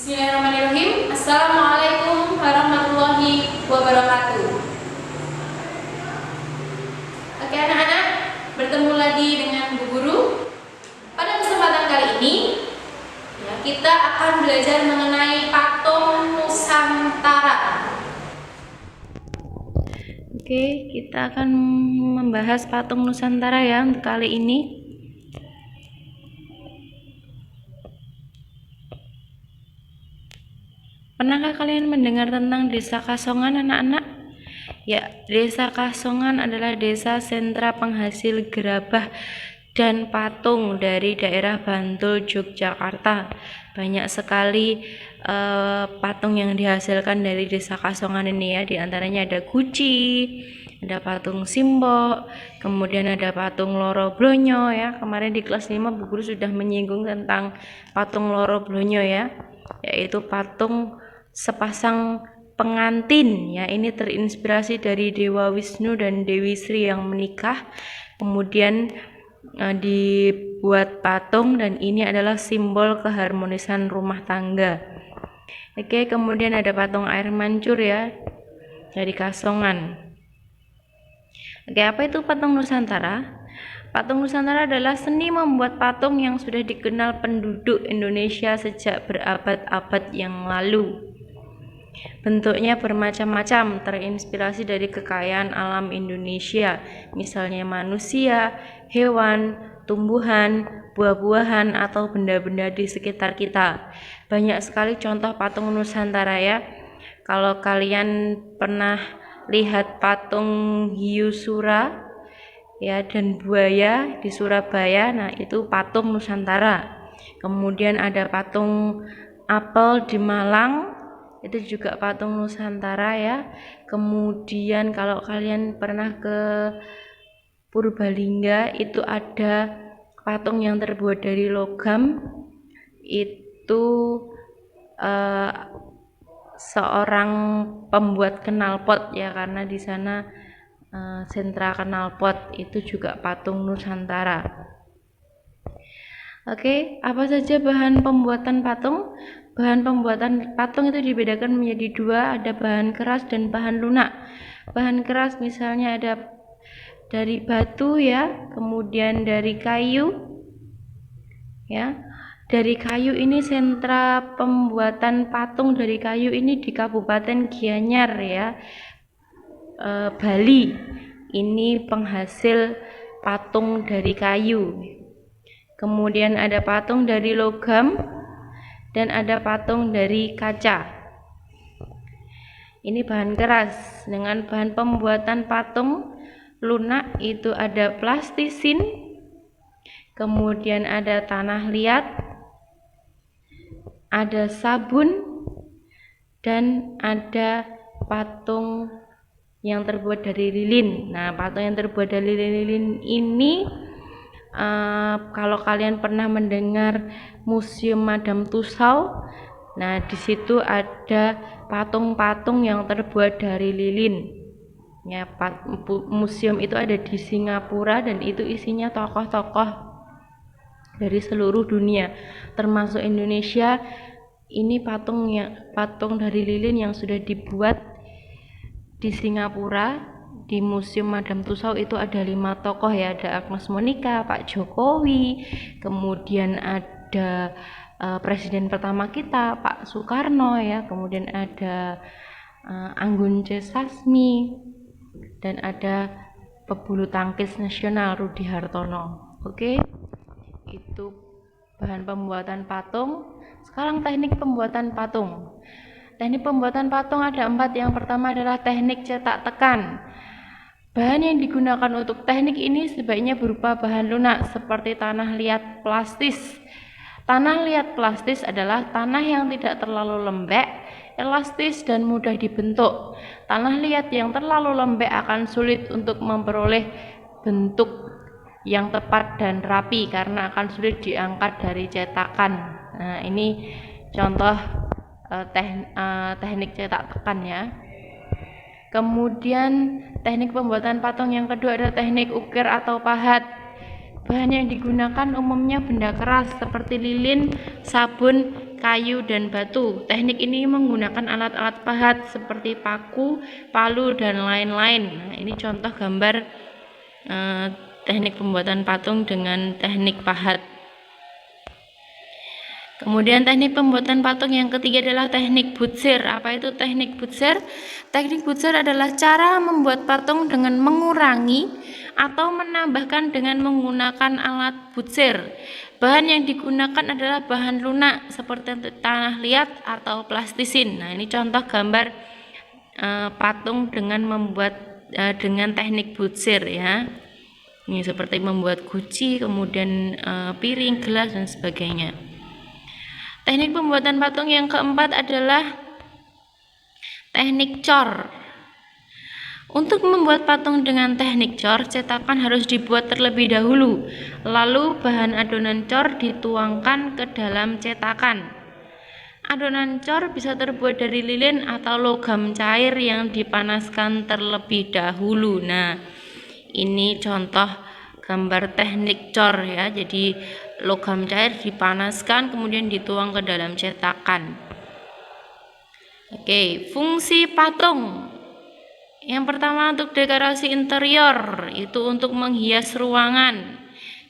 Bismillahirrahmanirrahim. Assalamualaikum warahmatullahi wabarakatuh. Oke anak-anak, bertemu lagi dengan Bu Guru. Pada kesempatan kali ini kita akan belajar mengenai patung Nusantara. Oke, kita akan membahas patung Nusantara ya untuk kali ini. Pernahkah kalian mendengar tentang Desa Kasongan, anak-anak? Ya, Desa Kasongan adalah desa sentra penghasil gerabah dan patung dari daerah Bantul, Yogyakarta. Banyak sekali patung yang dihasilkan dari Desa Kasongan ini ya. Di antaranya ada Guci, ada patung Simbok, kemudian ada patung Loro Blonyo ya. Kemarin di kelas 5 Bu Guru sudah menyinggung tentang patung Loro Blonyo ya, yaitu patung sepasang pengantin ya. Ini terinspirasi dari Dewa Wisnu dan Dewi Sri yang menikah, kemudian dibuat patung, dan ini adalah simbol keharmonisan rumah tangga. Oke, kemudian ada patung air mancur ya dari Kasongan. Oke, apa itu patung Nusantara? Patung Nusantara adalah seni membuat patung yang sudah dikenal penduduk Indonesia sejak berabad-abad yang lalu. Bentuknya bermacam-macam, terinspirasi dari kekayaan alam Indonesia, misalnya manusia, hewan, tumbuhan, buah-buahan, atau benda-benda di sekitar kita. Banyak sekali contoh patung Nusantara ya. Kalau kalian pernah lihat patung hiu sura ya dan buaya di Surabaya, nah itu patung Nusantara. Kemudian ada patung apel di Malang, itu juga patung Nusantara ya. Kemudian kalau kalian pernah ke Purbalingga, itu ada patung yang terbuat dari logam, itu seorang pembuat knalpot ya, karena di sana sentra knalpot, itu juga patung Nusantara. Oke, apa saja bahan pembuatan patung? Bahan pembuatan patung itu dibedakan menjadi dua, ada bahan keras dan bahan lunak. Bahan keras misalnya ada dari batu ya, kemudian dari kayu ya. Dari kayu ini, sentra pembuatan patung dari kayu ini di Kabupaten Gianyar ya, Bali. Ini penghasil patung dari kayu. Kemudian ada patung dari logam dan ada patung dari kaca. Ini bahan keras. Dengan bahan pembuatan patung lunak itu ada plastisin, kemudian ada tanah liat, ada sabun, dan ada patung yang terbuat dari lilin. Nah, patung yang terbuat dari lilin ini, kalau kalian pernah mendengar Museum Madam Tussauds, nah di situ ada patung-patung yang terbuat dari lilin. Ya, museum itu ada di Singapura dan itu isinya tokoh-tokoh dari seluruh dunia, termasuk Indonesia. Ini patung dari lilin yang sudah dibuat di Singapura. Di Museum Madam Tussauds itu ada 5 tokoh ya, ada Agnes Monica, Pak Jokowi, kemudian ada presiden pertama kita Pak Soekarno ya, kemudian ada Anggun C. Sasmi, dan ada pebulu tangkis nasional Rudi Hartono. Oke, itu bahan pembuatan patung. Sekarang teknik pembuatan patung. Teknik pembuatan patung ada 4. Yang pertama adalah teknik cetak tekan. Bahan yang digunakan untuk teknik ini sebaiknya berupa bahan lunak seperti tanah liat plastis. Tanah liat plastis adalah tanah yang tidak terlalu lembek, elastis, dan mudah dibentuk. Tanah liat yang terlalu lembek akan sulit untuk memperoleh bentuk yang tepat dan rapi karena akan sulit diangkat dari cetakan. Nah, ini contoh teknik cetak tekan ya. Kemudian teknik pembuatan patung yang kedua adalah teknik ukir atau pahat. Bahan yang digunakan umumnya benda keras seperti lilin, sabun, kayu dan batu. Teknik ini menggunakan alat-alat pahat seperti paku, palu, dan lain-lain. Nah, ini contoh gambar teknik pembuatan patung dengan teknik pahat. Kemudian teknik pembuatan patung yang ketiga adalah teknik butsir. Apa itu teknik butsir? Teknik butsir adalah cara membuat patung dengan mengurangi atau menambahkan dengan menggunakan alat butsir. Bahan yang digunakan adalah bahan lunak seperti tanah liat atau plastisin. Nah, ini contoh gambar patung dengan membuat dengan teknik butsir ya. Ini seperti membuat guci, kemudian piring, gelas, dan sebagainya. Teknik pembuatan patung yang keempat adalah teknik cor. Untuk membuat patung dengan teknik cor, cetakan harus dibuat terlebih dahulu. Lalu bahan adonan cor dituangkan ke dalam cetakan. Adonan cor bisa terbuat dari lilin atau logam cair yang dipanaskan terlebih dahulu. Nah, ini contoh gambar teknik cor ya. Jadi logam cair dipanaskan kemudian dituang ke dalam cetakan. Oke, fungsi patung. Yang pertama untuk dekorasi interior, itu untuk menghias ruangan.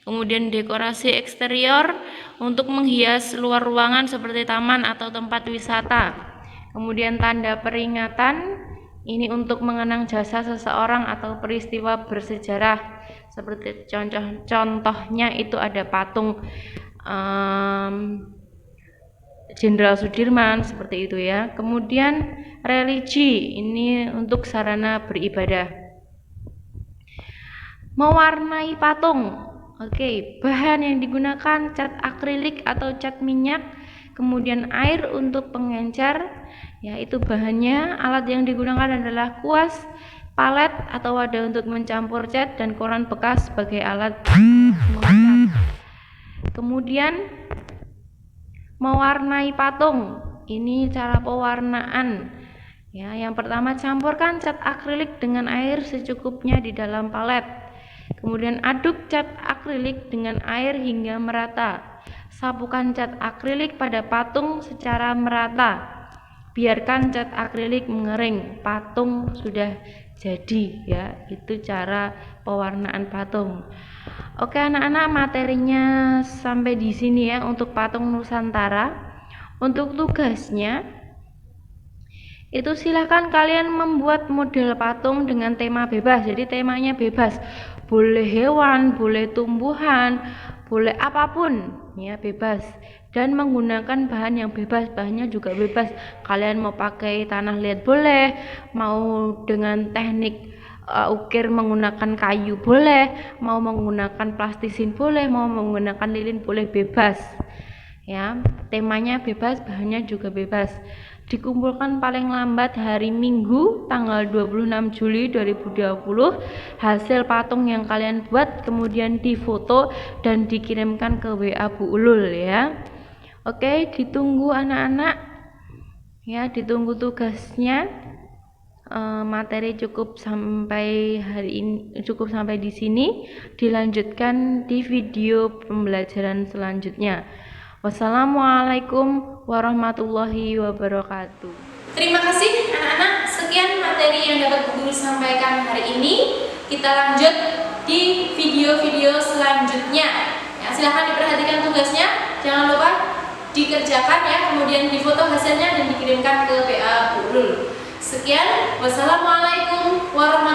Kemudian dekorasi eksterior untuk menghias luar ruangan seperti taman atau tempat wisata. Kemudian tanda peringatan, ini untuk mengenang jasa seseorang atau peristiwa bersejarah. Seperti contohnya itu ada patung Jenderal Sudirman seperti itu ya. Kemudian religi, ini untuk sarana beribadah. Mewarnai patung. Oke, bahan yang digunakan cat akrilik atau cat minyak, kemudian air untuk pengencer. Ya, itu bahannya. Alat yang digunakan adalah kuas, palet atau wadah untuk mencampur cat, dan koran bekas sebagai alat mengecat. Kemudian mewarnai patung, ini cara pewarnaan ya. Yang pertama, campurkan cat akrilik dengan air secukupnya di dalam palet. Kemudian aduk cat akrilik dengan air hingga merata. Sapukan cat akrilik pada patung secara merata. Biarkan cat akrilik mengering, patung sudah jadi ya. Itu cara pewarnaan patung. Oke anak-anak, materinya sampai di sini ya untuk patung Nusantara. Untuk tugasnya itu silahkan kalian membuat model patung dengan tema bebas. Jadi temanya bebas, boleh hewan, boleh tumbuhan, boleh apapun ya, bebas. Dan menggunakan bahan yang bebas, bahannya juga bebas. Kalian mau pakai tanah liat boleh, mau dengan teknik ukir menggunakan kayu boleh, mau menggunakan plastisin boleh, mau menggunakan lilin boleh, bebas ya. Temanya bebas, bahannya juga bebas. Dikumpulkan paling lambat hari Minggu tanggal 26 Juli 2020 hasil patung yang kalian buat, kemudian difoto dan dikirimkan ke WA Bu Ulul ya. Oke, ditunggu anak-anak ya, ditunggu tugasnya. Materi cukup sampai hari ini, cukup sampai di sini. Dilanjutkan di video pembelajaran selanjutnya. Wassalamualaikum warahmatullahi wabarakatuh. Terima kasih anak-anak. Sekian materi yang dapat Bu Guru sampaikan hari ini. Kita lanjut di video-video selanjutnya. Ya, silahkan diperhatikan tugasnya. Jangan lupa dikerjakan ya, kemudian difoto hasilnya dan dikirimkan ke WA Bu Ulul. Sekian, wassalamualaikum warahmatullahi wabarakatuh.